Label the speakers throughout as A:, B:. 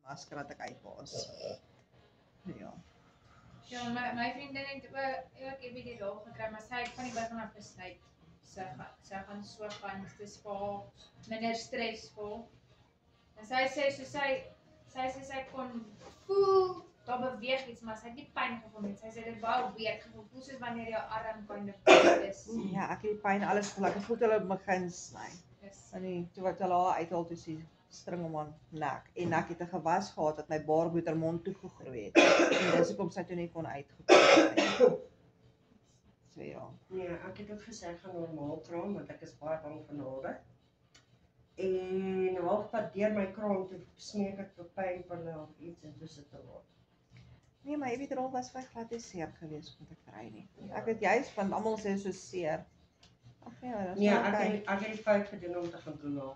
A: masker dat ek uitpaas. Ja.
B: Ja, my vriendin het ook even die rol gekry, maar sy het van die begin af besluit. Sy gaan so gaan, dit is vir haar minder stresvol. En sy sê so sy kon voel, daar beweeg iets, maar sy het nie pyn gevoel nie. Sy sê dit baie weird gevoel, voel soos wanneer jou arm kind of is.
A: Ja, ek het die pyn alles gevoel, ek voel hulle begin sny. En toe wat hulle haar uithaal, toe sien string om haar nek. En ek het 'n gewas gehad wat my baarmoeder mond toe gegroei het. En dis hoekom sy toe nie kon uitgekom nie. So ja.
C: Nee, ek het ook gesê ek gaan normaal kraam, want ek is baie bang vir nare. En halfpad deur my kraam toe smeek ek vir pynpille of iets en toe sit te laat.
A: Nee, maar jy weet rol was vir glad nie seer gewees om te kry nie. Ek het juist van almal sê so seer. Ag ja, dis
C: nee, ek het die fout gedoen om te gaan Google.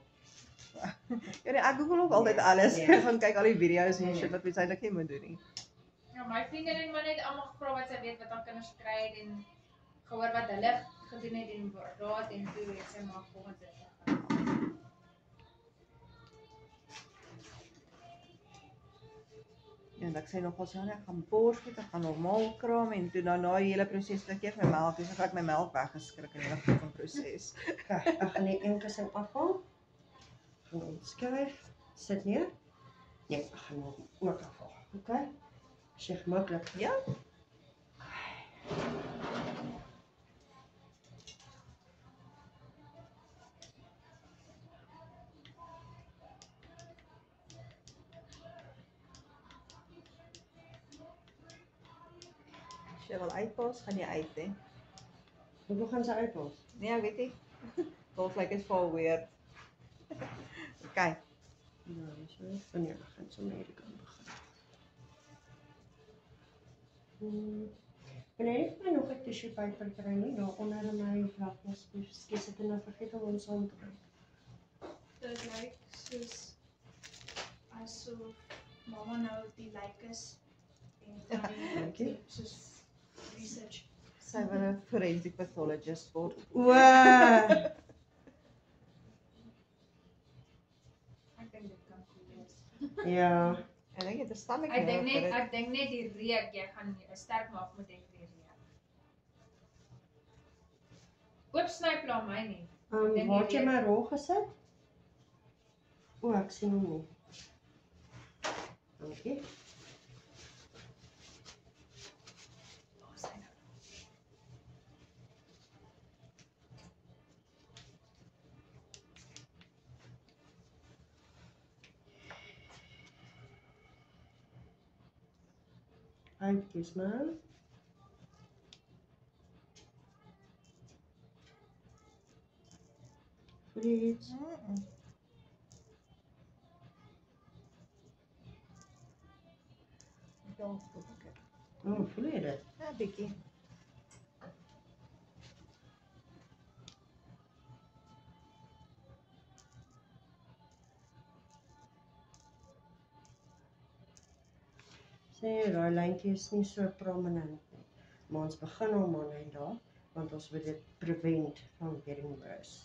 A: Ja, nee, ek Google ook altyd alles.
C: Nee.
A: Ek gaan kyk al die video's en shit wat mens eintlik nie moet doen nie.
B: Ja, my vriendin het maar net almal gevra wat sy weet wat haar kinders kry het en gehoor wat hulle gedoen het en raad en toe het sy maar volgens dit gegaan.
A: Ja, en ek sê nog ons ek gaan borsvoed, ek gaan normaal kraam en toe na die hele proses dat ek my melk, dis ek my melk weggeskrik in die hele van proses.
C: Okay, ek gaan net een kussing afhaal. Gaan ontskuif. Sit neer. Nee, ek gaan ook afhaal. Okay? Is jy gemaklik?
A: Ja. As jy wil uitpaas, gaan jy uit, hè?
C: Hoe gaan sy uitpaas?
A: Nee, ek weet nie. Looks like it's for weird. Okay.
C: Ja, so. Nee, ek gaan sommer hierdie kant begin. En ek het nog 'n tissue paper kry nie, daar onder in my lapjas. Skus ek het nou vergeet om ons saam te bring.
D: Dit lyk soos asof mamma nou die lykus en
C: Dankie.
D: soos research.
A: Sy wil 'n forensic pathologist word.
C: O,
B: Ek dink dit kan goed wees.
C: ja.
A: En ek het 'n stomach
B: Ek dink net die reuk, jy gaan 'n sterk maag moet hê vir die reuk. Oopsny pla my nie. Dink
C: Waar
B: jy
C: het jy
B: weet-
C: my rol gesit? O, ek sien hom nie. Dankie.
B: Waar is hy nou?
C: Uitkies maar. Frits. Oh, voel jy dit?
A: Ja, bietjie.
C: Sê daai lyntjie is nie so prominent nie. Maar ons begin hom aan net daar, want ons wil dit prevent van getting worse.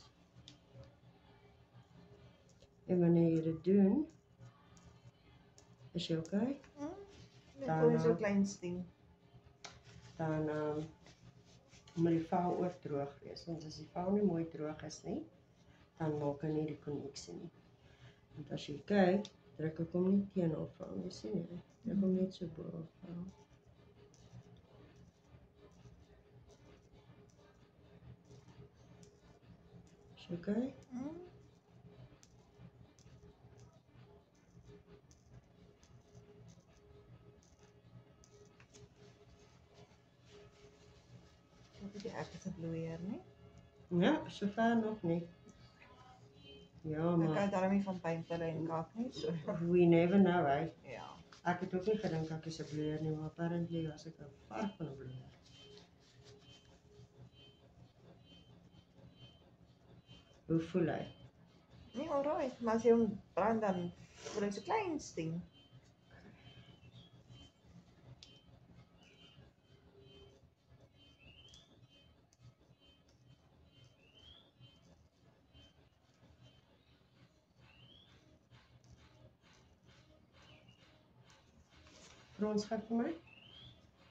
C: En wanneer jy dit doen, is jy okay?
A: Dit voel so klein sting.
C: Dan moet die vel ook droog wees, want as die vel nie mooi droog is nie, dan maak hy nie die koneksie nie. Want as jy kyk, druk ek hom nie teen op vel nie, sien jy? Druk hom net so bo op vel. Is jy okay?
A: Wat het jy ek is 'n bloeier, nie?
C: Ja, sover nog nie. Ja,
A: Ek
C: maar
A: kan daarmee van pynpille en kak nie, so.
C: we never know, right?
A: Ja.
C: Ek het ook nie gedink ek is 'n bloeier nie, maar apparently was ek 'n vark van 'n bloeier. Hoe voel hy?
A: Nee, alright, maar as jy hom brand dan voel hy so klein sting.
C: Frans gou vir my.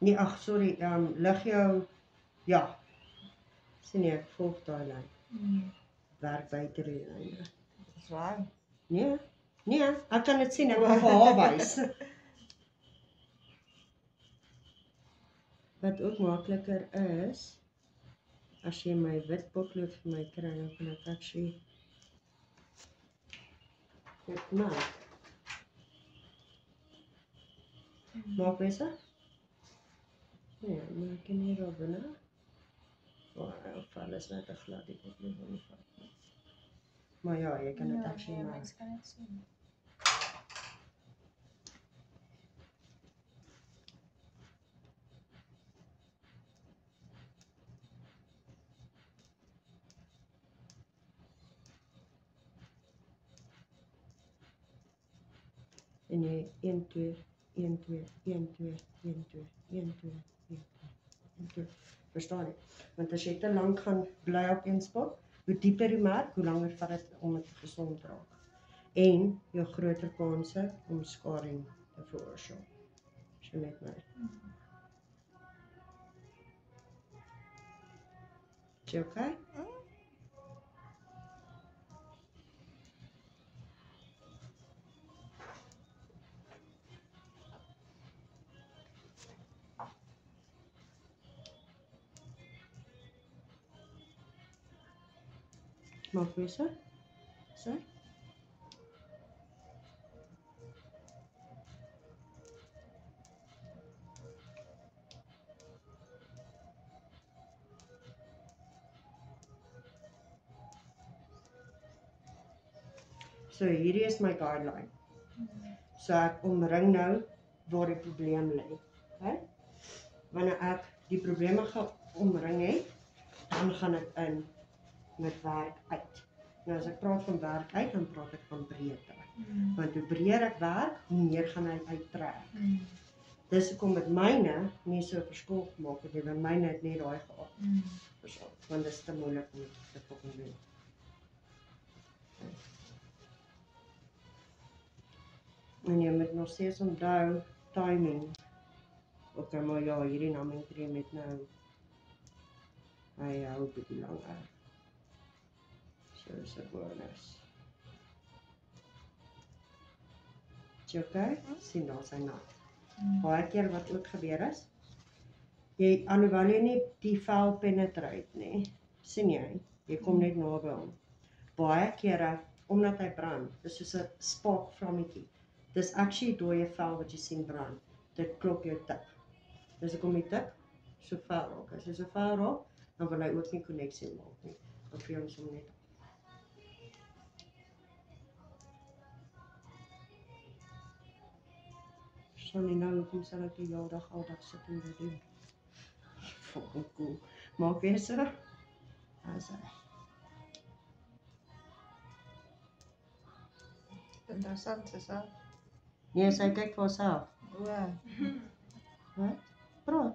C: Nee, ag, sorry, lig jou, ja. Sien jy, ek volg daai lyn. Werk buite die lyne.
A: Dis waar.
C: Nee, ek kan dit sien, ek wil vir haar wys. Wat ook makliker is, as jy my wit potlood vir my kry, dan kan ek actually dit maak. Maak beter? Ja, maar ek kan hier op binne. Of alles net 'n glad die potlood wil nie vat nie. Maar ja, jy kan dit actually maak.
B: Mens kan dit sien.
C: En jy 1 2 1 2 1 2 1 2 1 2 1 2. Verstaan jy? Want as jy te lank gaan bly op een spot, hoe dieper die merk, hoe langer vat dit om dit gesond te raak. En jou groter kanse om skading te veroorsaak. As jy met my. Is jy okay? Maak weer so. So. So hierdie is my guideline. So ek omring nou waar die probleem lê. Okay? Wanneer ek die probleme omring het, dan gaan ek in met werk uit. Nou as ek praat van werk uit, dan praat ek van breedte. Want hoe breër ek werk, hoe meer gaan hy uittrek. Dis hoekom met myne nie so verskil gemaak het nie, want myne het net daai gehad. Want dit is te moeilik om te fucking doen. En jy moet nog steeds onthou, timing. Okay, maar ja, hierdie naamingtree met nou, hy hou bietjie langer. So is 'n bonus. Is jy okay? Sien daar sy nat. Baie keer wat ook gebeur is, jy, alhoewel jy nie die vel penetrate nie, sien jy kom net naby hom. Baie kere, omdat hy brand, dis soos 'n spark vlammetjie. Dis actually dooie vel wat jy sien brand. Dit klop jou tip. Dis hoekom die tip so vel raak. As jy so vel raak, dan wil hy ook nie koneksie maak nie. Dan vee ons hom net. Verstaan jy nou hoekom sal ek die hele dag aldag sit en dit doen? Fucking cool. Maak weer so. As hy.
A: Interessant is dat.
C: Nee, sy kyk vir haarself. Wat? Praat.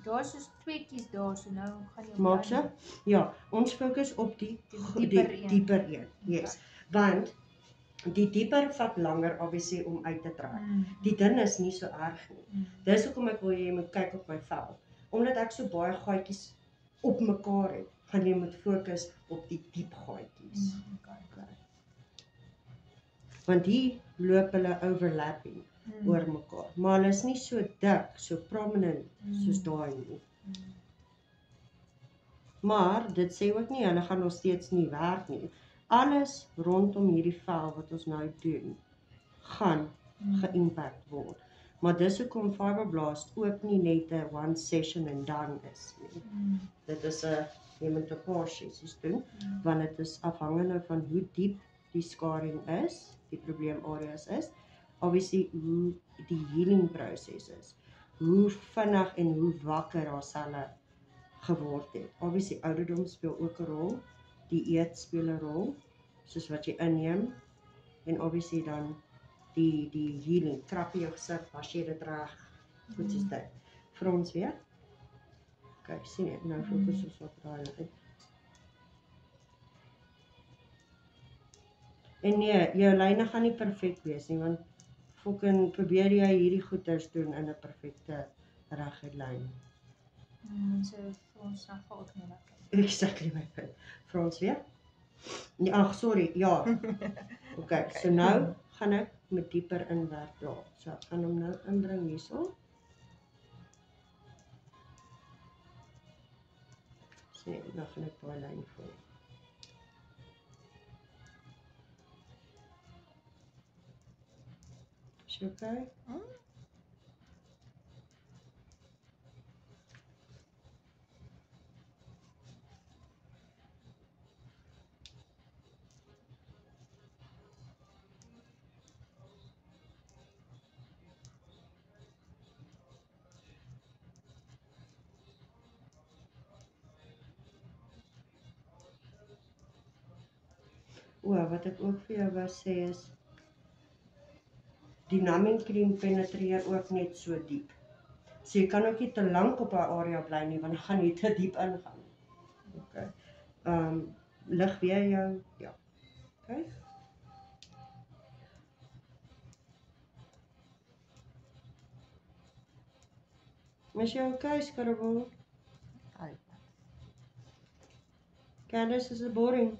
B: Daar's is tweetjies daar, so nou gaan jy
C: Maak so? Ja, ons fokus op die dieper een. Yes. Want die dieper vat langer obviously om uit te trek. Die dun is nie so erg nie. Dis hoekom ek wil jy moet kyk op my vel. Omdat ek so baie gaatjies op mekaar het, gaan jy moet fokus op die diep gaatjies. Want hier loop hulle overlapping oor mekaar. Maar hulle is nie so dik, so prominent soos daai nie. Maar dit sê ook nie, hulle gaan nog steeds nie werk nie. Alles rondom hierdie vel wat ons nou doen, gaan ge-impact word. Maar dis hoekom Fibroblast ook nie net 'n one session and done is nie. Dit is 'n, jy moet 'n paar sessies doen, want dit is afhangende van hoe diep die skading is, die probleemareas is, obviously hoe die healing proses is, hoe vinnig en hoe wakker haar selle geword het. Obviously ouderdom speel ook 'n rol, die eet speel 'n rol, soos wat jy inneem, en obviously dan die healing, krap jou gesig, was jy dit reg, goed soos dit. Vir ons weer. Kyk, sien jy, nou fokus ons op daai lyn. En nee, jou lyne gaan nie perfek wees nie, want fucking probeer jy hierdie goeders doen in 'n perfekte reguit lyn.
B: So vir ons nou ook nie lekker.
C: Exactly my punt. Frans weer? Nee, ag sorry, ja. Okay, so nou gaan ek met dieper inwerk daar. So ek gaan hom nou inbring hierso. Sien, dan gaan ek daai lyn voel. Is jy okay? Wat ek ook vir jou wou sê is, die numbing cream penetreer ook net so diep. So jy kan ook nie te lank op 'n area bly nie, want dan gaan jy te diep ingaan. Okay. Lig weer jou, ja. Okay. Is jy okay, Skarreboel?
A: Ai.
C: Candice, is it boring?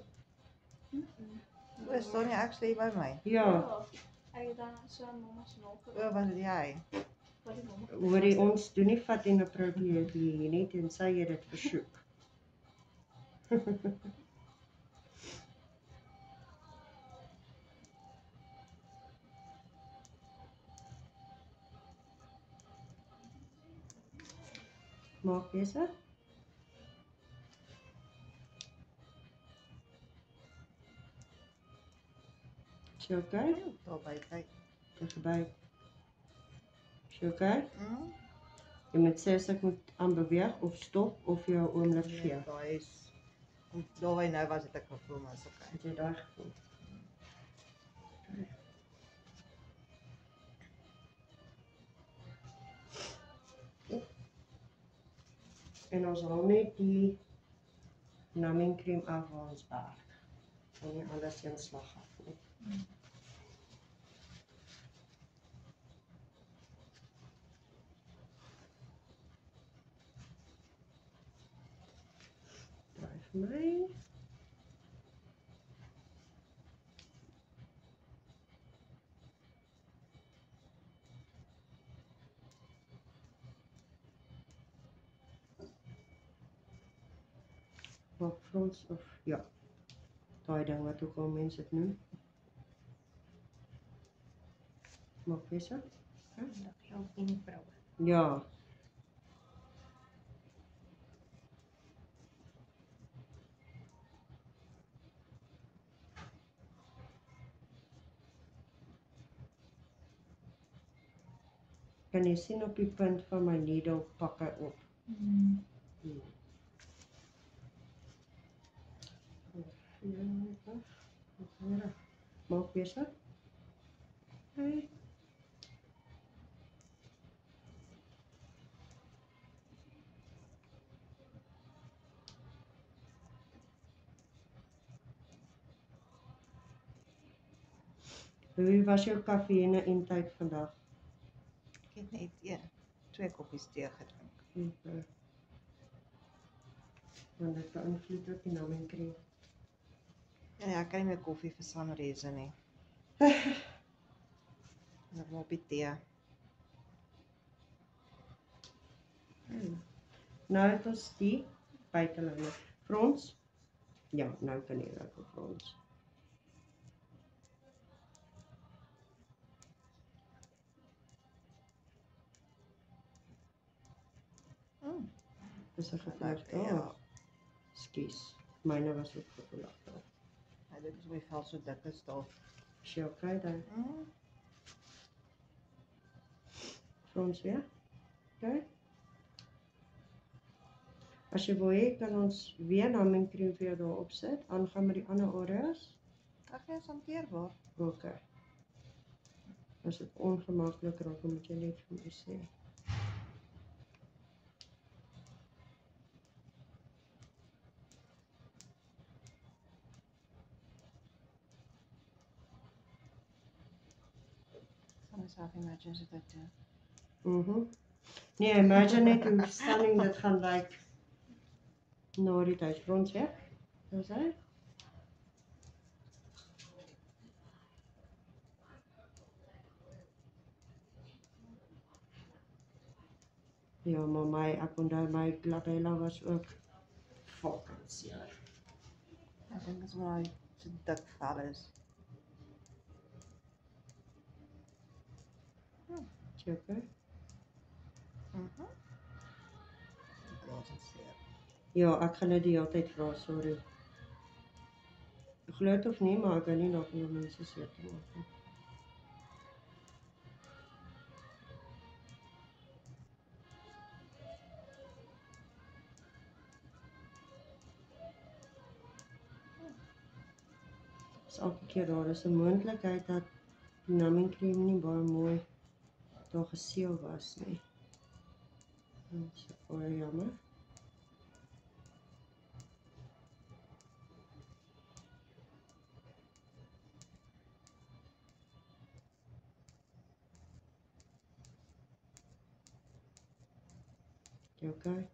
A: Staan jy actually by my?
C: Ja.
D: Ek het dan so 'n mamma se naam.
A: Wat het jy?
D: Wat die mamma?
C: Hoorie, ons doen nie vat inappropriate hier nie, tensy jy dit versoek. Maak besig. Is jy okay?
A: Daar by kyk.
C: Dichterbij. Is jy okay? Jy moet sê as ek moet aanbeweeg of stop of jou oomblik gee.
A: Daai is daar waar jy nou was het ek gevoel, maar is okay.
C: Het jy daai gevoel? En ons haal net die numbing cream af waar ons werk. En nie alles in slag af nie. Draai vir my. Maak frons of ja. Daai ding wat ook al mense dit noem. Maak besig.
B: Dat help nie vroue.
C: Ja. Kan jy sien op die punt van my needle pak hy op. Maak besig. Okay. Hoe was jou kafeïne intake vandag?
A: Ek het net 2 koppies tee gedrink.
C: Okay. Want dit beïnvloed ook die numbing cream.
A: Ja, ek kan nie meer koffie vir some reason nie. Nog maar op die tee.
C: Nou het ons die buitelyne. Frons? Ja, nou kan jy lekker frons. Dis 'n gevoelig daar. Skus. Myne was ook gevoelig daar.
A: Ja, dit is my vel so dik is daar.
C: Is jy okay daar? Frons weer? Okay. As jy wil hê, kan ons weer numbing cream vir jou daar opsit, aangaan met die ander areas.
A: Ag nee, is hanteerbaar.
C: Okay. As dit ongemaklik raak, dan moet jy net vir my sê.
A: Dan is self imagine as dit doen.
C: Nee, imagine net hoe stunning dit gaan lyk na die tyd rond weg. Dis hy. Ja, maar ek onthou my glabella was ook fucking seer.
A: Ek dink dit is maar so dik vel is.
C: Okay.
A: Dit is seer.
C: Ja, ek gaan dit die hele tyd vra, sorry. Ek glo dit of nie, maar ek wil nie nog meer mense seer te maak nie. Dis elke keer daar is 'n moontlikheid dat die numbing cream nie baie mooi daar geseël was nie. Dit is baie jammer. Jy okay?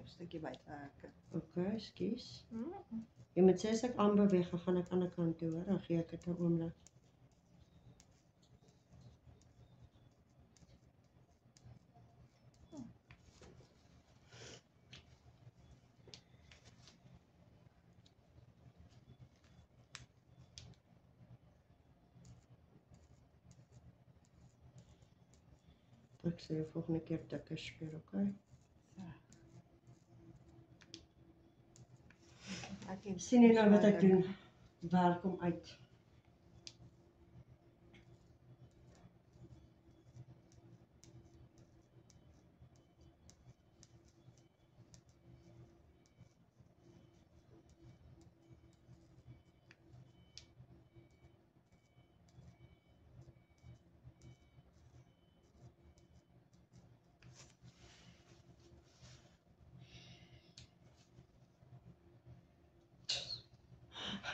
A: Een stukje buiten.
C: Okay, skus. Jy moet sê as ek aanbeweeg, dan gaan ek aan die kant toe, hoor. Dan gee ek dit 'n oomblik. Ek sê volgende keer dikker speel, okay? Sien jy nou wat ek doen? Werk hom uit.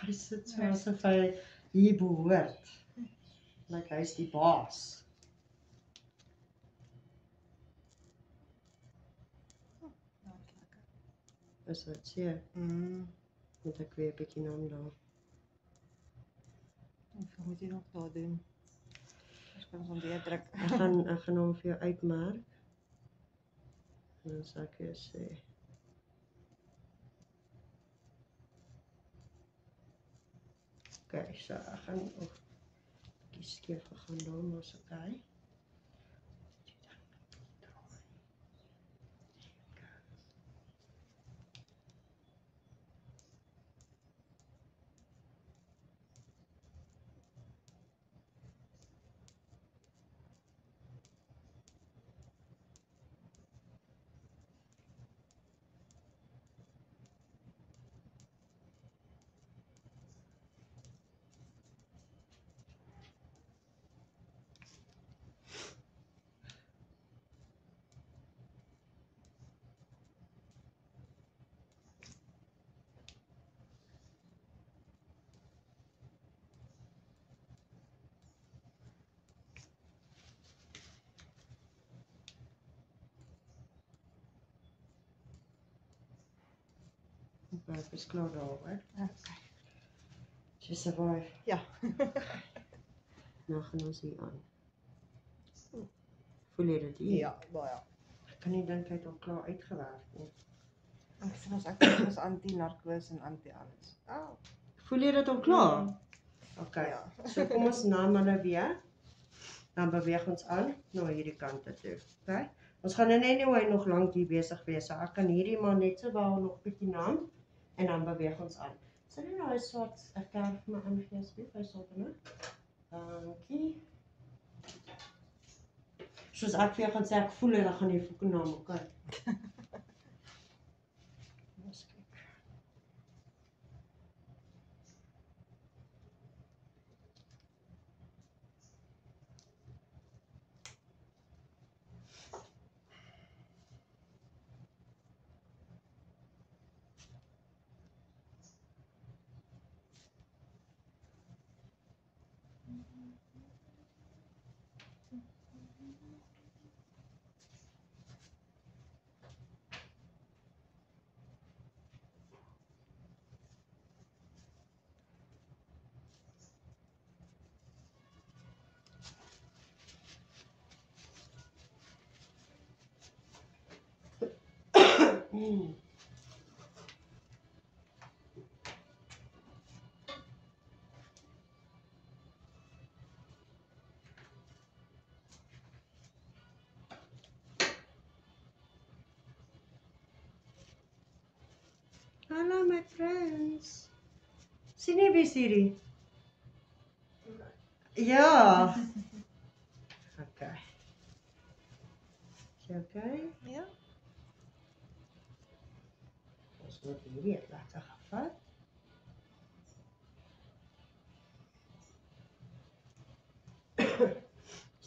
C: Hy sit so asof hy hier behoort. Like hy is die baas. Is dit seer? Moet ek weer 'n bietjie naam daar.
A: Hoeveel moet jy nog daar doen? Ons kan ons weer druk.
C: Ek gaan hom vir jou uitmerk. En dan sal ek weer sê. Okay, so ek gaan ook 'n bietjie skeef gegaan daar, maar is okay. Ek is klaar daar, hoor.
A: Okay.
C: She survive.
A: Ja.
C: Nou gaan ons hier aan. Voel jy dit hier?
A: Ja, baie.
C: Ek kan nie dink hy het al klaar uitgewerk nie.
A: Ek sê ons ek is anti-narkose en anti-alles.
C: Voel jy dit al klaar? Okay.
A: Ja.
C: So kom ons naam hulle weer. Dan beweeg ons aan na hierdie kante toe. Okay? Ons gaan anyway nog lank hier besig wees. So ek kan hierdie maar net so wel nog 'n bietjie naam en dan beweeg ons aan. Sal jy nou 'n swart kerf vir my aangee asseblief, hy sal dan. Dankie. Soos ek vir jou gaan sê ek voel dit, dan gaan jy vir naam, okay? Ons kyk. Hallo my friends. Sien jy wie is hierdie? Ja. Okay. Is jy okay?
A: Ja.
C: Ons moet hierdie lekker gevat.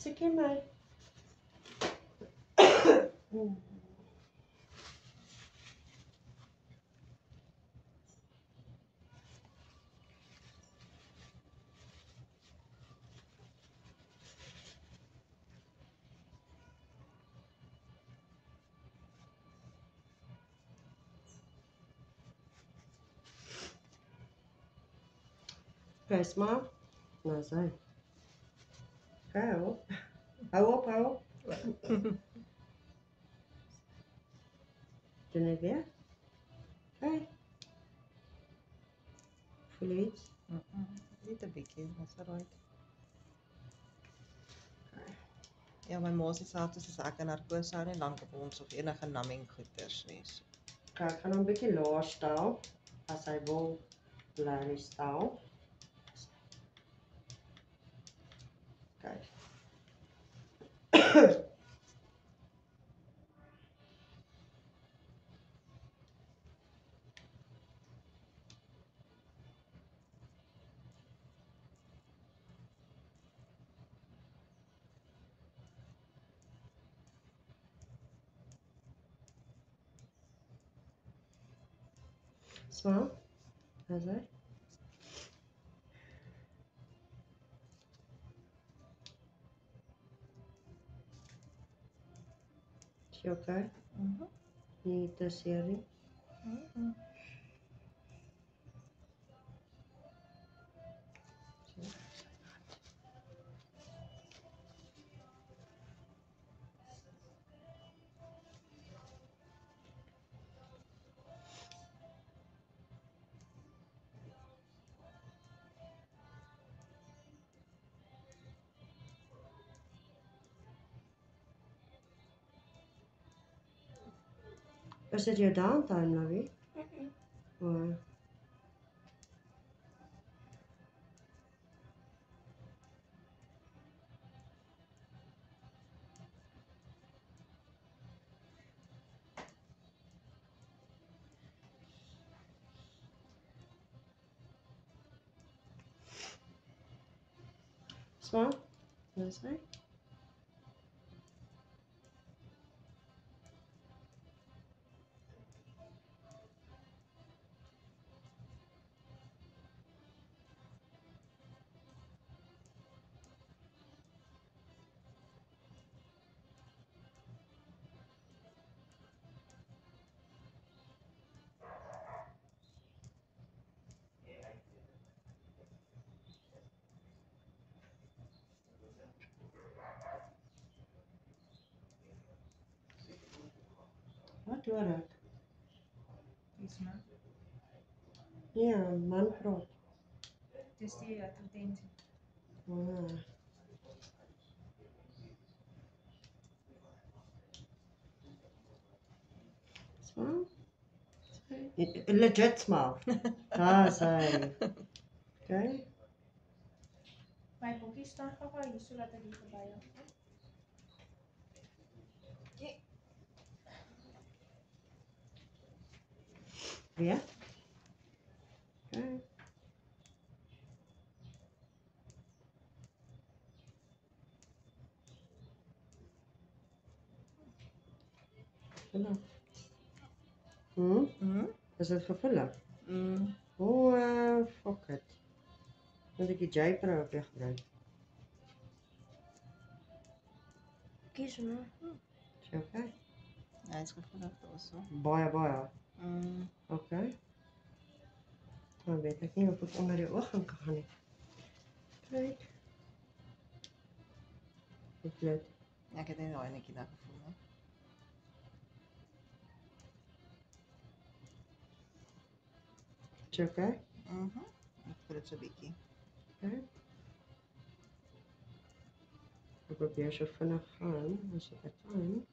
C: Sukkie my. Okay, smaak. Nou sy. Hou. Hou op, hou op. Doen net weer. Okay. Voel jy iets?
A: Net 'n bietjie, that's alright. Ja, my ma is dieselfde soos ek en narkose hou nie lank op ons of enige numbing goeders nie. So.
C: Okay, ek gaan hom 'n bietjie laer stel as hy wil bly stel. Okay. Smaak. Is hy? Is jy okay? Nie te seer nie? Is dit jou downtime nou weer? Oh. Smaak. Dis hy. Wat hoor ek?
B: Dis maar.
C: Ja, man praat.
B: Dis die advertensie.
C: Ah. Smile. Legit smile. Daar is hy. Okay.
B: My boekie staan gou hier sodat ek hier verby hom.
C: Weer. Okay. Is dit gevullig? Oh, fuck it. Moet ek die J-Pro op jou gebruik?
D: Kies maar.
C: Is jy okay?
A: Hy is gevoelig daarso.
C: Baie.
A: Mm.
C: Okay. Dan weet ek nie of ek onder die oog kan gaan nie. Kyk. Dit net.
A: Ek het nie daai netjie na gevoel nie.
C: Is jy okay?
A: Ek voel dit so bietjie.
C: Okay. Ek probeer so vinnig gaan as ek kan.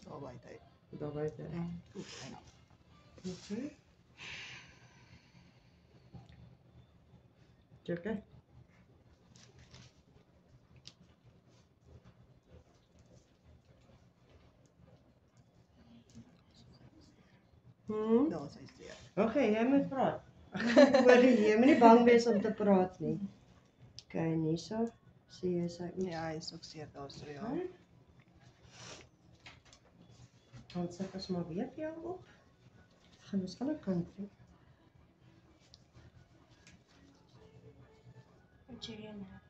A: Daar buite uit.
C: Daar buite.
A: Goed, fyn.
C: Okay. Is jy okay?
A: Daar is hy steur.
C: Okay, jy moet praat. Hoor jy moet nie bang wees om te praat nie. Okay, en hierso sien jy sy iets.
A: Ja, hy is ook seer daarso, ja.
C: Okay. Dan sit ons maar weer vir jou op. Gaan ons aan die kant toe.
D: Wat jy nou?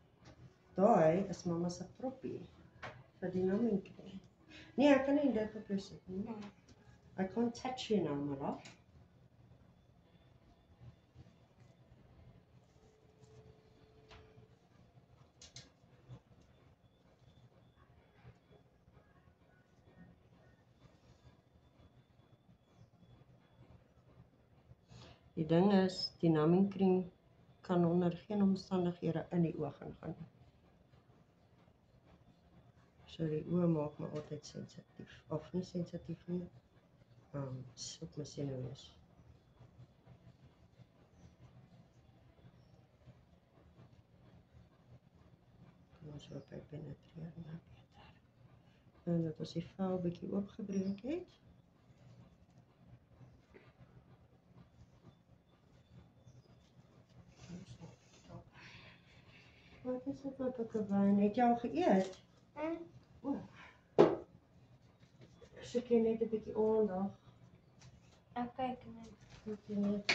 C: Daai is mamma se proppie vir die naminkie. Nee, ek kan nie dit op jou sit nie. I can't touch you now, my love. Die ding is, die naminkie kan onder geen omstandighede in die oog ingaan. So die oë maak my altyd sensitief. Of nie sensitief nie. Op my senuwees. Kom ons hoop hy penetreer nou beter. En dat ons die vel bietjie oopgebreek het. Wat is dit met die wyn? Het jy al geëet? O. Soek jy net 'n bietjie aandag.
D: Ek kyk net.
C: Soek jy net.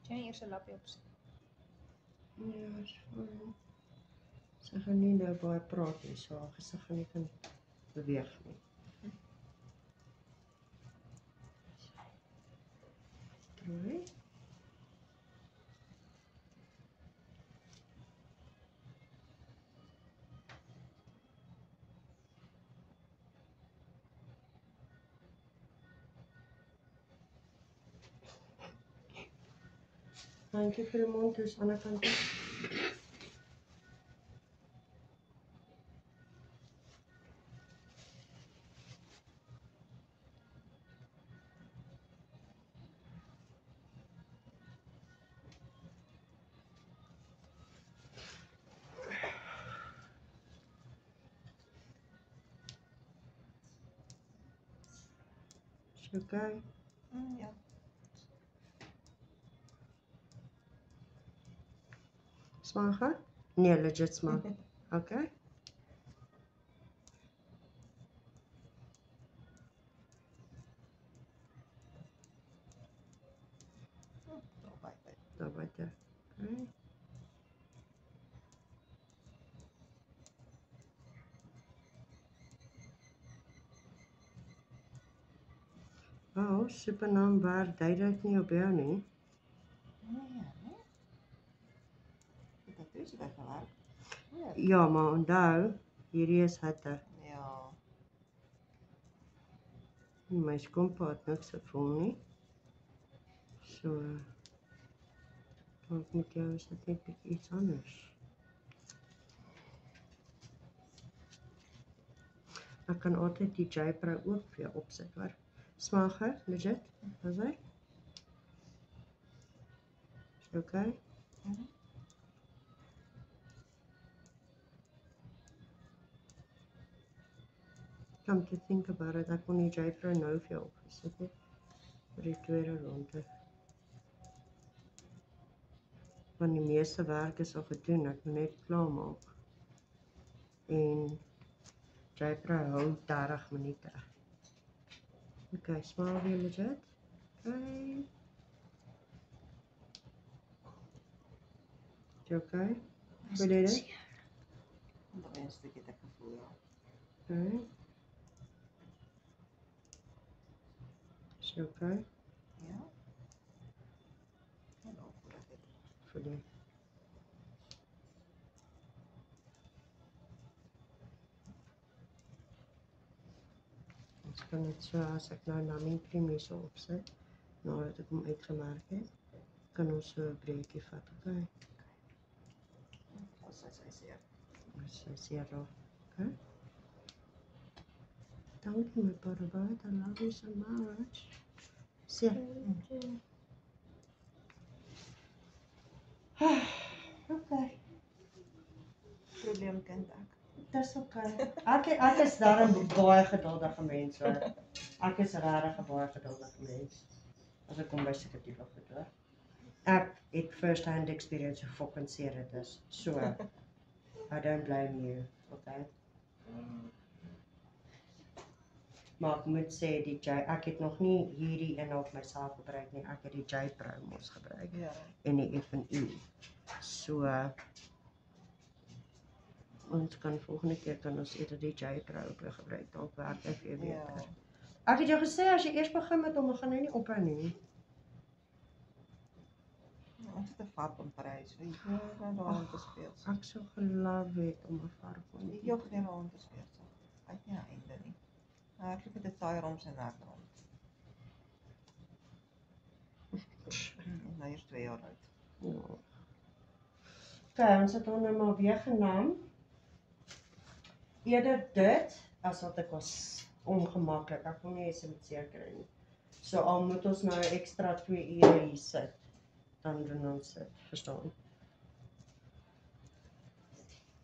B: Jy nie eers 'n lappie opsit.
C: Ja, is fyn. Sy gaan nie nou baie praat nie, so haar gesig gaan nie kan beweeg nie. Draai. Handjie vir die mond, dus aan die ander kant toe. Is okay?
A: Ja.
C: Smaak? Nee, legit smaak. Okay.
A: Daar buite.
C: Daar buite. Okay. Oh, supernaam werk duidelik nie op jou nie.
A: Nee. Dit is baie gewerk.
C: Ja, maar onthou, hierdie is hitte.
A: Ja.
C: My skompa het niks gevoel nie. So, dalk met jou is dit net bietjie iets anders. Ek kan altyd die J-Pro ook vir jou opsit, hoor. Smaak hy, legit? Was hy? Is jy okay? Come to think about it, ek kon die J-Pro nou vir jou opgesit het. Vir die tweede ronde. Want die meeste werk is al gedoen, ek moet net klaarmaak. En J-Pro hou 30 minute. Okay, smile weer legit. Okay. Is jy okay? Voel jy dit?
A: Dat is een stukje dat gevoel, ja.
C: Okay. Is jy okay?
A: Ja. En dan voel ik het.
C: Voel jy? Ons kan net so, as ek nou numbing cream hier so opsit, nadat ek hom uitgemerk het, kan ons so 'n breekie vat, okay?
A: Als hij zeer.
C: As hy seer raak, okay? Dankie my parabaat, I love you so much. Seer. Okay.
A: Probleemkind ek.
C: Dis okay. Ek is daar 'n baie geduldige mens hoor. Ek is regtig 'n baie geduldige mens. As ek kom by seker tipe goed hoor. Ek het first hand experience hoe fucking seer dit is. So, I don't blame you, okay? Maar ek moet sê ek het nog nie hierdie een op myself gebruik nie. Ek het die J-Pro mos gebruik
A: Ja.
C: en die F&E. So ons kan volgende keer kan ons eerder die J-Pro gebruik. Dalk werk hy vir
A: Ja.
C: beter. Ek het jou gesê as jy eers begin met hom, dan gaan hy nie ophou nie.
A: Ons het 'n vark in Parys. Weet jy, daar om te speel.
C: Ek sou geloof het om 'n vark
A: Die jog nie waar om te speel. Hy het nie 'n einde nie. Hardloop met 'n taai om sy nek rond. Nou is 2 jaar oud.
C: Ja. Okay, ons het hom nou maar weer genaam. Eerder dit as wat ek was ongemaklik. Ek wil nie hê sy moet seer kry nie. So al moet ons nou ekstra 2 ure hier sit, dan doen ons dit, verstaan?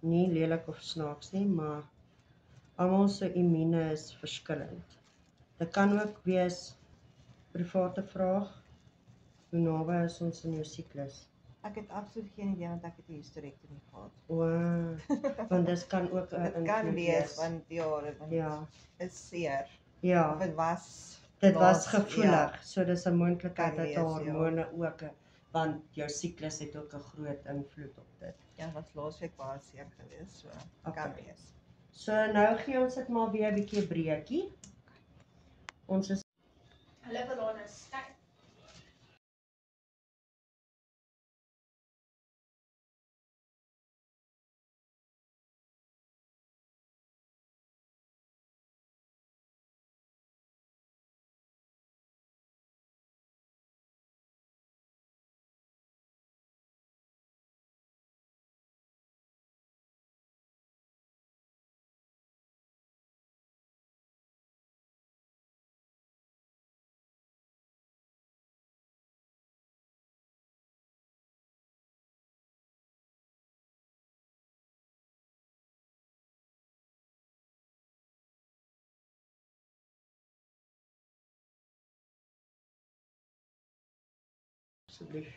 C: Nie lelik of snaaks nie, maar almal se immuune is verskillend. Dit kan ook wees private vraag, hoe naby is ons in jou siklus?
A: Ek het absoluut geen idee want ek het 'n hysterektomie gehad.
C: Want dis kan ook 'n
A: Dit kan wees want ja, dit is seer.
C: Ja.
A: Of dit was
C: Dit was
A: laas-
C: gevoelig,
A: ja.
C: so dis 'n moontlikheid
A: Kan
C: dat
A: wees,
C: hormone ook, want jou siklus het ook 'n groot invloed op dit.
A: Ja, wat laasweek baie seer geweest, so kan
C: Okay.
A: wees.
C: So nou gee ons dit maar weer 'n bietjie breekie. Ons is
B: Hulle wil haar nou styf.
C: asseblief.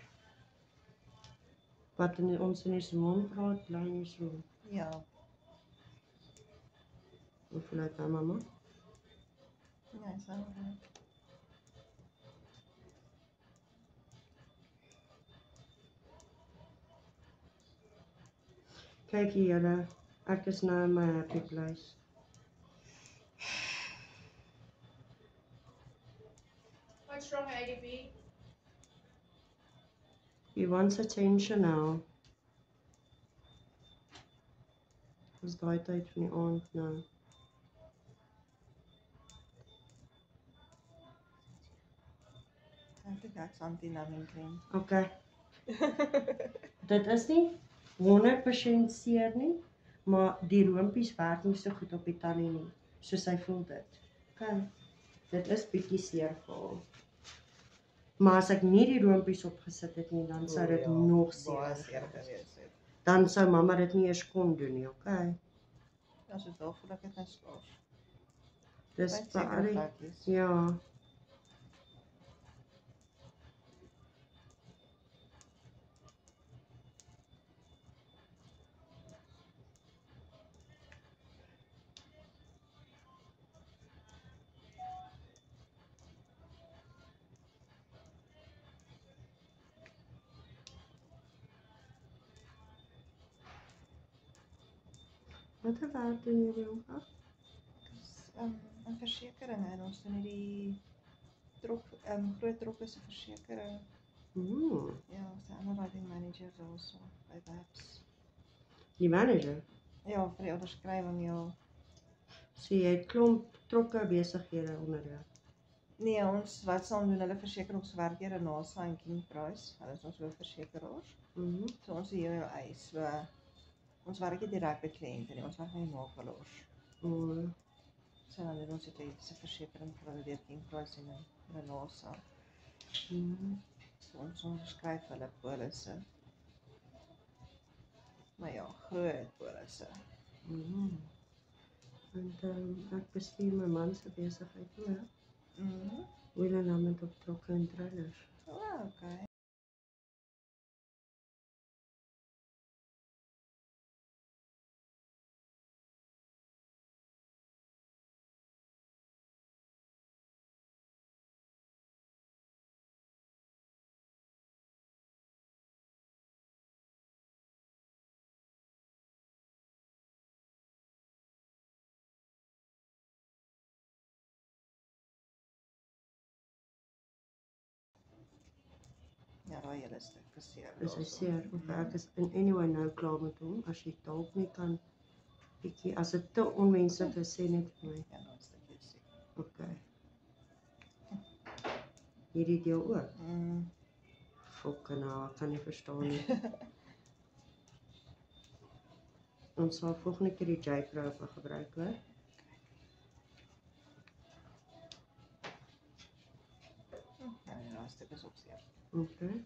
C: Wat in ons in die mond praat, bly nie so.
A: Ja,
C: Hoe voel dit nou, mamma?
A: ja, so.
C: Kyk hier julle, ek is nou in my happy place.
B: What's wrong, ADB?
C: He wants attention now. Dis daai tyd van die aand nou.
A: Ek het ek's anti-numbing cream.
C: Okay. Dit is nie 100% seer nie, maar die roompies werk nie so goed op die tannie nie, soos hy voel dit. Okay. Dit is bietjie seer vir haar. Maar as ek nie die roompies opgesit het nie, dan sou dit nog
A: baie
C: seer
A: seer
C: gewees.
A: geweest het.
C: Dan sou mamma dit nie eers kon doen nie, okay?
A: Ja, so daar voel ek dit nou skaars.
C: Dis
A: Net
C: vir
A: sekere
C: al die
A: plekkies.
C: ja. Watter werk doen jy by hom af?
A: In versekeringe en ons doen hierdie groot trokke se versekering. Ja, ons is 'n underwriting manager daarso by Babs.
C: Die manager?
A: Ja, vir die onderskrywing, ja.
C: So jy het klomp trokke besighede onder jou.
A: Nee, ons wat saam doen, hulle verseker ons werkgewers NASA en King Price. Hulle is ons hoofversekeraars. So ons is hier in eis. So ons werk nie direk by kliënte nie, ons werk met die makelaars. So dan doen ons dit se versekering vir hulle deur King Price en NASA. So ons onderskryf hulle polisse. Maar ja, groot polisse.
C: En ek bestuur my man se besigheid ook. Wiele nou met op trokke en trailers.
A: Okay. Ja, daai hele stuk is seer.
C: Is hy seer? Of ek is in anyway nou klaar met hom. As jy dalk nie kan bietjie as dit te onmenslik is, sê net vir my.
A: Ja, dan stukkie seer.
C: Okay. Hierdie deel ook. Fucking hell, ek kan nie verstaan nie. Ons sal volgende keer die J-probe gebruik, hoor.
A: Ja, die laaste is ook seer.
C: Okay.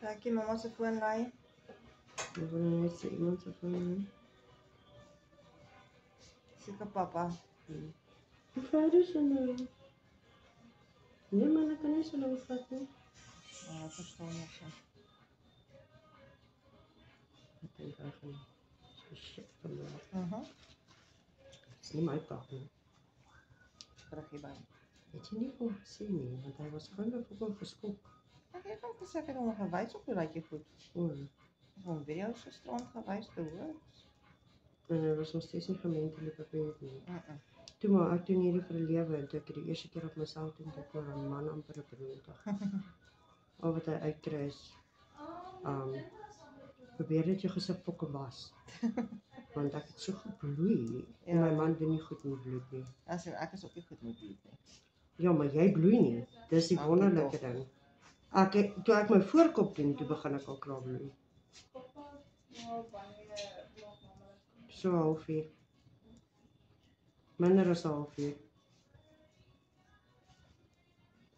A: Kyk, mamma se foon lui.
C: Ek wil net sê iemand se van
A: Seker pappa.
C: Hoe ver is hy nou? Nee man, ek kan nie so lank vat nie.
A: Ja, verstaan ek so.
C: Ek dink ek gaan so shit vandag. Dis nie my pak nie.
A: Terug hier by.
C: Het jy nie vir hom gesê nie, want hy was gewoon vir geskok.
A: Ek het hom gesê ek het hom gewys op hoe lyk jy goed. Ek het hom video's gisterand gewys te hoor.
C: En hy was nog steeds nie gementally prepared nie. Toe maar, ek doen hierdie vir 'n lewe, en toe ek die eerste keer op myself doen, ek maar 'n man amper 'n brood. Al wat hy uitkry is, probeer dat jou gesig fokke was. Want ek het so gebloei, en my man doen nie goed met bloed nie.
A: Ek is ook nie goed met bloed nie.
C: Ja, maar jy bloei nie, dis die wonderlike ding. Toe ek my voorkop doen, toe begin ek al klaar bloei. So 'n halfuur. Minder as 'n halfuur.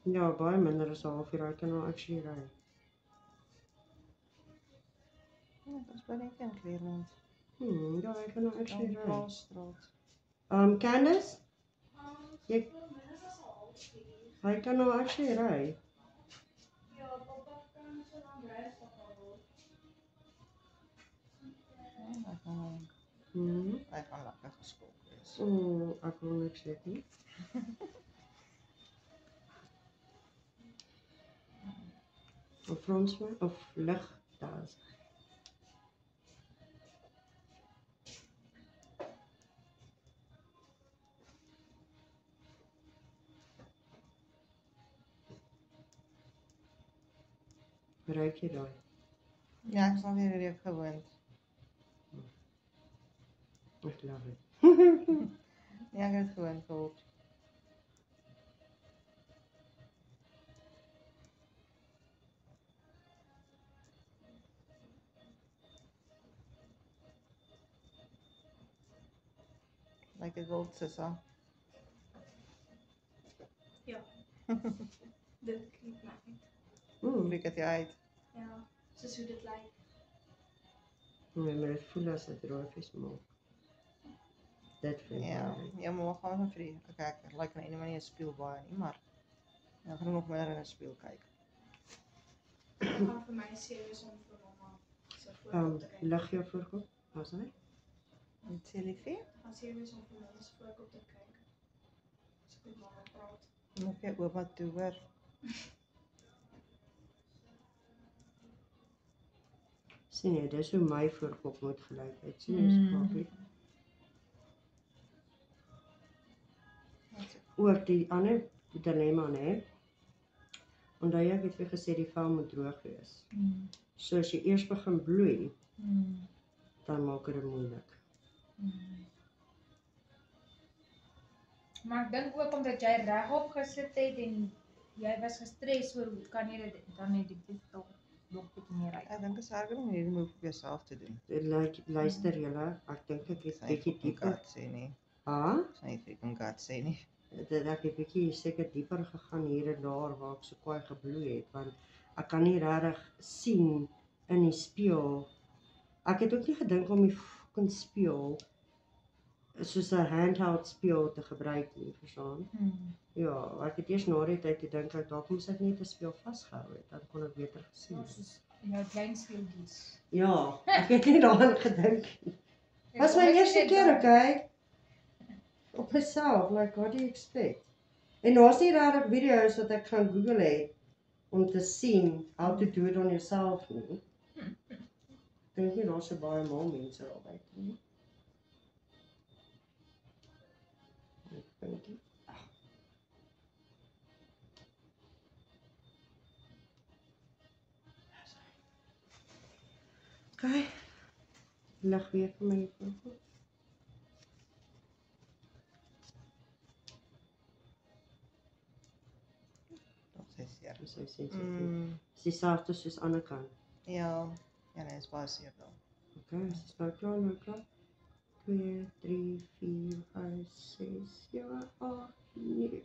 C: Ja, baie minder as 'n halfuur, I can actually ry.
A: Ja, dat is bly net in Cleveland.
C: Ja, ek kan nou
A: Aan
C: actually ry.
A: Plaasstraat.
C: Candice, jy, hy kan nou actually ry.
B: Ja, papa kan so lank ry as papa wil.
A: Ja, hy gaan lekker geskok wees.
C: Ek wil niks weet nie. Of Fransman, of lig, daar is hy. Ruik jy daai?
A: Ja, ek is alweer die reuk gewoond.
C: Ek love it.
A: Ja, ek het dit gewoond geword. Lyk dit wild, Sissa?
B: Ja. Dit klink my uit.
A: Wie het jy uit?
B: Ja, soos hoe dit lyk.
C: Nee, maar dit voel as dit roofies maak. Dit vind ek
A: Ja,
C: baie.
A: ja, maar we gaan even vir die kyk. Dit lyk nou nie 'n spieël baie nie, maar ja, gaan nog meer in 'n spieël kyk.
B: Ek gaan vir my series om vir mamma se voorkop te kyk.
C: Lig jou voorkop, was hy?
A: En sê liefie,
B: Ek gaan series om vir mamma se voorkop te kyk. As ek met mamma praat.
A: moet jy ouma toe hoor.
C: Sien jy, dis hoe my voorkop moet gelyk het. Sien jy, spakkie. Ook die ander dilemma, né? Onthou jy ek het vir gesê die vel moet droog wees. So as jy eers begin bloei, dan maak dit moeilik.
B: Maar ek dink ook omdat jy regop gesit het en jy was gestres oor hoe kan jy dit dan net dit nog bietjie meer uit.
A: Ek dink dit is erger om hierdie move op jouself te doen.
C: Luister julle, ek dink ek het bietjie dieper.
A: sê nie.
C: Sy
A: freaking God sê nie.
C: dat ek 'n bietjie seker dieper gegaan hier en daar waar ek so kwaai gebloei het, want ek kan nie regtig sien in die spieël. Ek het ook nie gedink om die fucking spieël soos 'n handheld spieël te gebruik nie, verstaan? Ja, ek het eers na die tyd gedink ek dalk moes ek net 'n spieël vasgehou het, dan kon ek beter gesien het.
B: Soos jou klein speeltjies.
C: Ja, ek het nie daaraan gedink nie. Was my eerste keer, okay? Op myself, like what do you expect? En daar's nie regtig video's wat ek gaan Google het om te sien how to do it on yourself nie. Ek dink nie daar's so baie mal mense daar buite nie. Ek dink nie. Okay. Lig weer vir my voorkop.
A: Nog 6 jaar.
C: Dis so sensitief. Dis dieselfde soos aan die ander kant.
A: Ja, nee, is baie seer dan.
C: Okay, is nou klaar. 2, 3, 4, 5, 6, 7, 8, 9.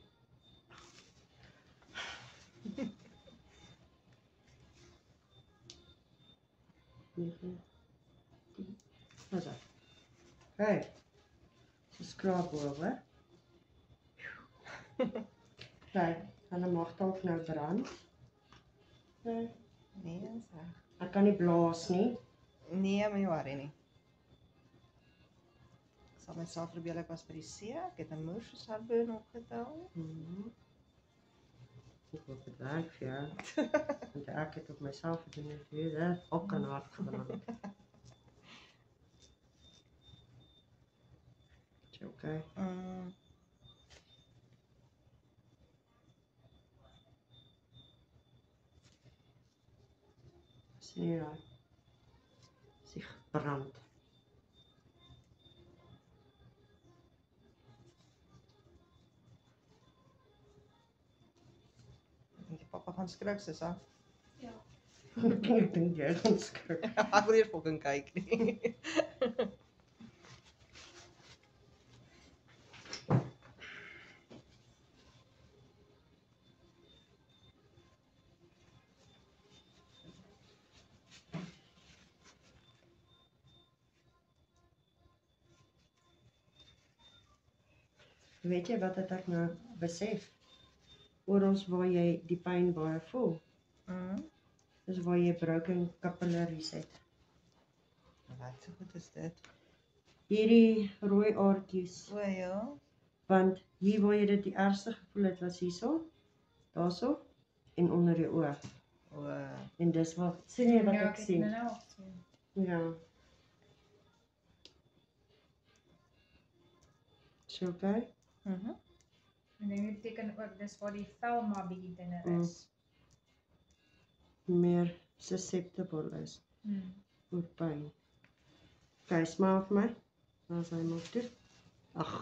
C: Wat is dat? Hey, so skraap oor. Kijk, en dan mag dalk nou brand. Nee,
A: Nee, is reg.
C: ek kan nie blaas nie.
A: Nee, maar jy worry nie. Ek sal myself probeer, ek was by die see, ek het 'n moer soos hartburn opgetel.
C: Ek hoop dit werk vir jou. Want ek het op myself gedoen en vir dit ook kan hard gebrand. Is okay? Sien jy daai? Sy gebrand.
A: Dink jy pappa gaan skrik, Sissa?
B: Ja.
C: Ek dink jy gaan skrik.
A: Ek wil eers fucking kyk nie.
C: Weet jy wat het ek nou besef? Oral waar jy die pyn baie voel, is waar jy broken capillaries het.
A: Wat so goed is dit?
C: Hierdie rooi aardjies,
A: O ja.
C: want hier waar jy dit die ergste gevoel het was hierso, daarso en onder die oog.
A: O.
C: En dis wat, sien jy wat
B: Ja,
C: ek sien?
B: nou ook sien.
C: Ja. Is okay?
B: En dit beteken ook dis waar die vel maar bietjie dunner is.
C: Meer susceptible is oor pyn. Okay, smaak vir my. Dan sy maak toe. Ag,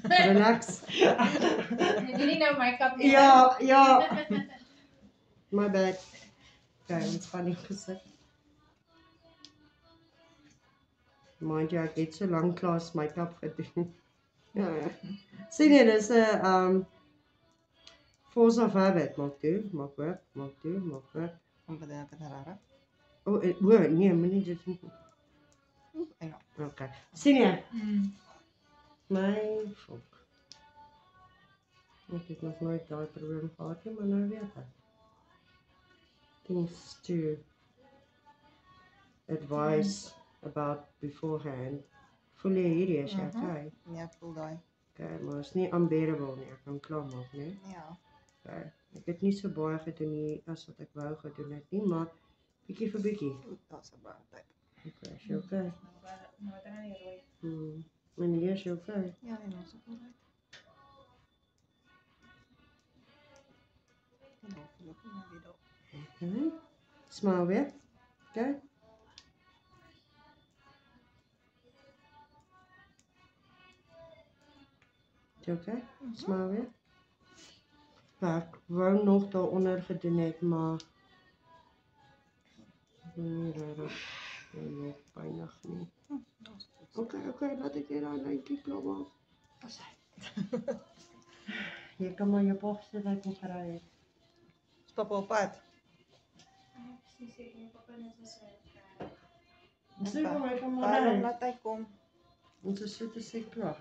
C: relax.
B: Het jy nie nou make-up nie?
C: Ja. My bad. Okay, ontspan die gesig. Mind jy, ek het so lank klas make-up gedoen. Ja. Sien jy, dis 'n force of habit. Maak toe, maak weg, maak toe, maak weg.
A: Om wat ek het rare.
C: Nee, moenie dit doen.
A: Ja.
C: Okay. Sien jy? My fok. Ek het nog nooit daai probleem gehad nie, maar nou weet ek. Things to advise about beforehand. Voel jy hierdie is okay?
A: Ja, ek voel daai.
C: Okay, maar is nie unbearable nie, ek kan klaarmaak, nee.
A: Ja.
C: Okay. Ek het nie so baie gedoen nie as wat ek wou gedoen het nie, maar bietjie vir bietjie.
A: Daar's 'n baie tyd.
C: Okay, is jy okay?
B: Nou wat dan die rooi.
C: Meneer, is jy okay?
A: Ja, nee, ons is reg. Nou, loop maar weer.
C: Okay. Smile weer. Okay. Is jy okay? Smile weer. Ek wou nog daaronder gedoen het, maar nie regtig. Nee, pynig nie. Okay, laat ek hier aan lyntjie klop maak.
A: Pas hy.
C: Jy kan maar jou bosse wat kom gery het.
A: Stap op pad.
B: Presies, ek moet op en is
C: Sê kom hy kom maar
A: Waarom
C: ry.
A: laat hy kom?
C: Ons is so te sê klaar.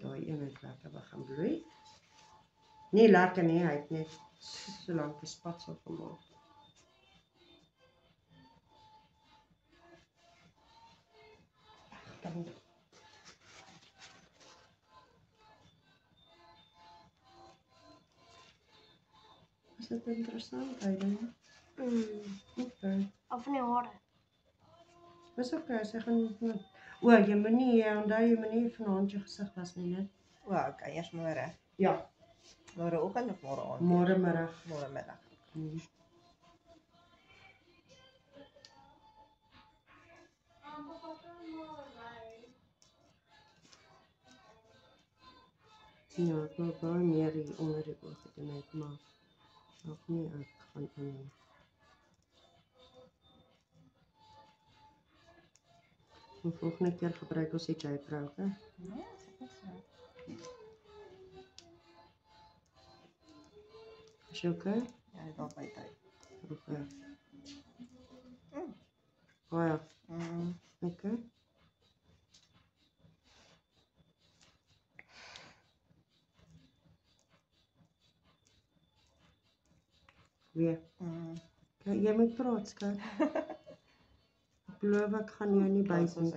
C: Daai een het lekker begin bloei. Nie lekker nie, hy het net so lank gespatsel gemaak. Dan is dit interessant, hy dan? Okay.
D: Of nie hare.
C: Dis okay, sy gaan... jy moenie, onthou jy moenie vanaand jou gesig was nie, net?
A: O, okay, eers môre.
C: Ja,
A: Môreoggend of môre aand?
C: môre middag.
A: Môre middag.
C: Ja, ek wil baie meer hier onder die oog gedoen het, maar nog nie, ek gaan in. Die volgende keer gebruik ons die J-Pro, hè?
A: Ja, seker so.
C: Is jy okay?
A: Ja, dit al by tyd.
C: Okay. Oh ja, okay. Weer. Okay, jy moet praat, skat. Ek beloof ek gaan jou nie byt nie.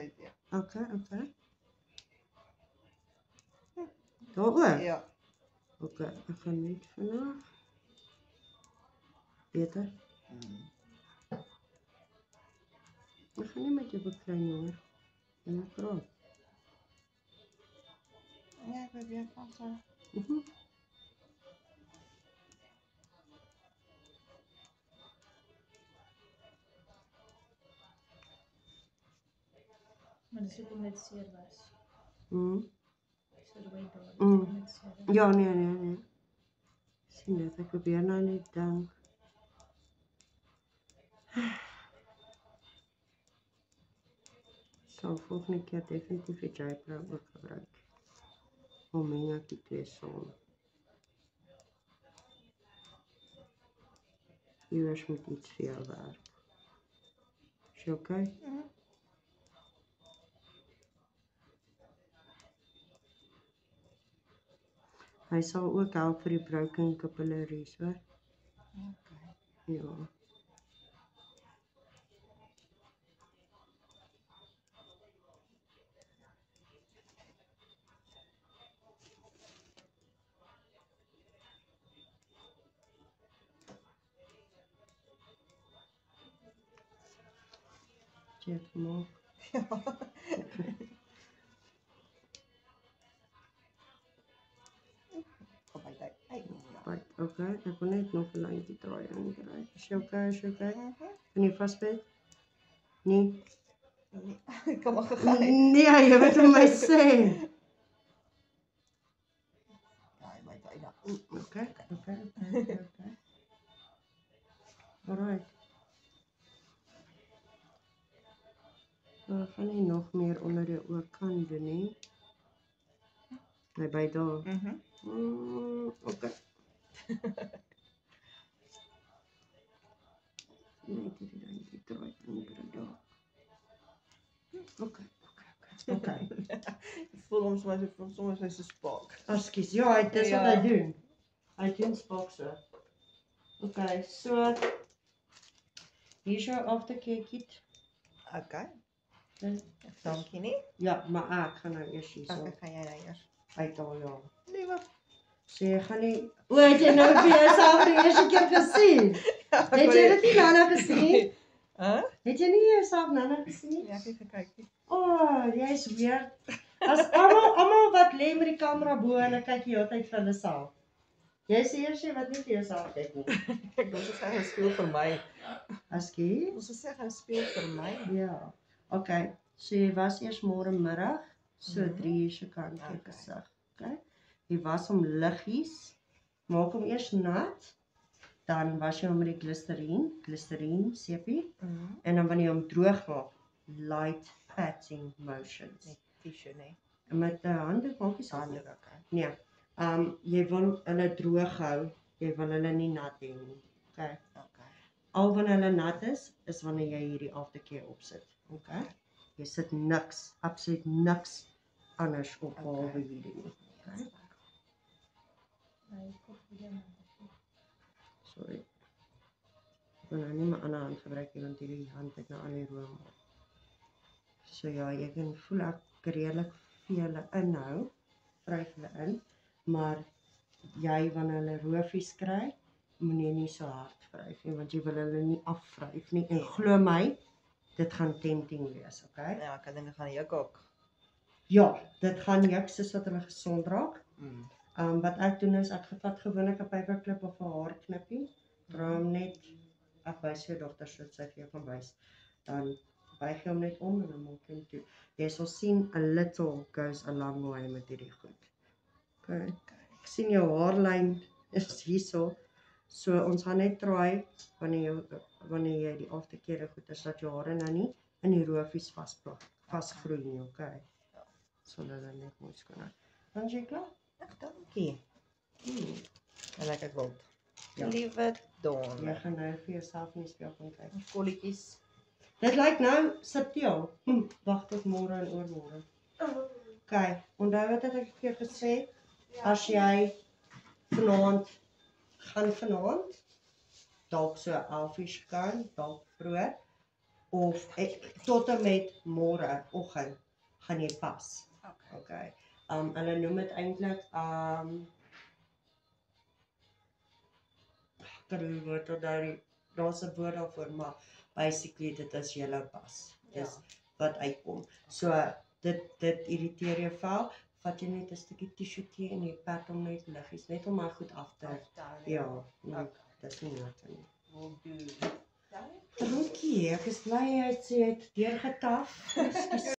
C: Okay. Daaroor?
A: Ja.
C: Okay, ek gaan net vanaf. Beter? Ek gaan nie met jou beklei nie, hoor. Jy moet praat.
A: Ja, ek wil weer van so.
B: Maar dis hoekom dit seer was. So rooi daar, dis hoekom dit seer was.
C: Ja, nee. Sien dit, ek probeer nou net dink. Sal volgende keer definitief die J-Pro ook gebruik. Om meng ek die twee saam. Iewers moet iets vir jou werk. Is jy okay? Hy sal ook help vir die broken capillaries, hoor.
A: Okay.
C: Ja. Jy het gemaak.
A: Kom by dit. Ai.
C: Right, okay, ek wil net nog 'n lyntjie draai inkry. Is jy okay? Is jy okay? Kan jy vasbyt? Nee.
A: Kom maar gegaan.
C: Nee, jy moet vir my sê.
A: Ja, my byna.
C: Okay. Alright. Gaan nie nog meer onder die oorkant doen nie. Hy by daar. Okay. Net hierdie lyntjie draai inkry daar. Okay.
A: Voel hom soms my so spaak.
C: Ekskuus, ja, dis wat hy doen. Hy doen spaak so. Okay, so hier is jou aftercare kit.
A: Okay.
C: Nee.
A: Dankie nie.
C: Ja, maar ek gaan nou eers hierso
A: Okay, gaan jy nou eers.
C: uithaal, ja.
A: Liewe.
C: So jy gaan nie... O, het jy nou vir jouself die eerste keer gesien? Het jy dit nie nou gesien nie? Het jy nie jouself nou gesien nie?
A: Ja, ek het gekyk.
C: Jy is weird. As almal wat lê met die kamera bo en ek kyk die hele tyd vir hulle self. Jy is die eerste wat nie vir jouself kyk nie.
A: Ek dink sy gaan speel vir my.
C: Askie?
A: Ons sê gaan speel vir my.
C: Ja. Okay, so jy was eers môre middag, so 3 uur se kant jou gesig. Okay. Jy was hom liggies, maak hom eers nat, dan was jy hom met die glyserine sepie, en dan wanneer jy hom droog maak, light patting motions.
A: Tissue nie.
C: En met 'n handdoek maak jy saam.
A: Handdoek, okay.
C: Nee. Jy wil hulle droog hou, jy wil hulle nie nat hê nie. Okay. Al wanneer hulle nat is wanneer jy hierdie aftercare opsit. Okay. Jy sit niks, absoluut niks anders op behalwe hierdie nie. Okay. Sorry. Ek wil nou nie my ander hand gebruik nie, want hierdie hand het nou al die room. So ja, jy kan voel ek redelik veel inhou, vryf hulle in, maar jy wanneer hulle roofies kry, moenie nie so hard vryf nie, want jy wil hulle nie afvryf nie, en glo my, dit gaan tempting wees, okay?
A: Ja, ek dink dit gaan juk ook.
C: Ja, dit gaan juk soos wat hulle gesond raak. Wat ek doen is, ek vat gewoonlik 'n paperclip of 'n haarknippie, draai hom net, ek wys jou dogter sodat sy vir jou kan wys, dan buig jy hom net om en dan maak jy hom toe. Jy sal sien, a little goes a long way met hierdie goed. Okay. Ek sien jou haarlyn is hierso, so ons gaan net draai, wanneer jy die aftercare goed is, dat jou hare nou nie in die roofies vasgroei nie, okay? Sal hulle net mooi skoon hou. Dan is jy klaar?
A: Ag, dankie. Lekker wild.
C: Ja.
A: Liewe Dawn.
C: Jy gaan nou vir jouself in die spieël kan kyk.
A: Kolletjies.
C: Dit lyk nou subtiel. Wag tot môre en oormôre. Okay, onthou wat het ek vir jou gesê? As jy vanaand, dalk so 11 uur kan, dalk vroeg, of tot en met môre oggend gaan jy pas. Okay. Hulle noem dit eintlik daar's 'n woord daarvoor, maar basically dit is julle pas. Dis wat uitkom. So dit irriteer jou vel, vat jy net 'n stukkie tissue en jy pat hom net liggies, net om my goed af te. Ja, dis nie nodig nie. Dankie, ek is bly jy het deurgetaf.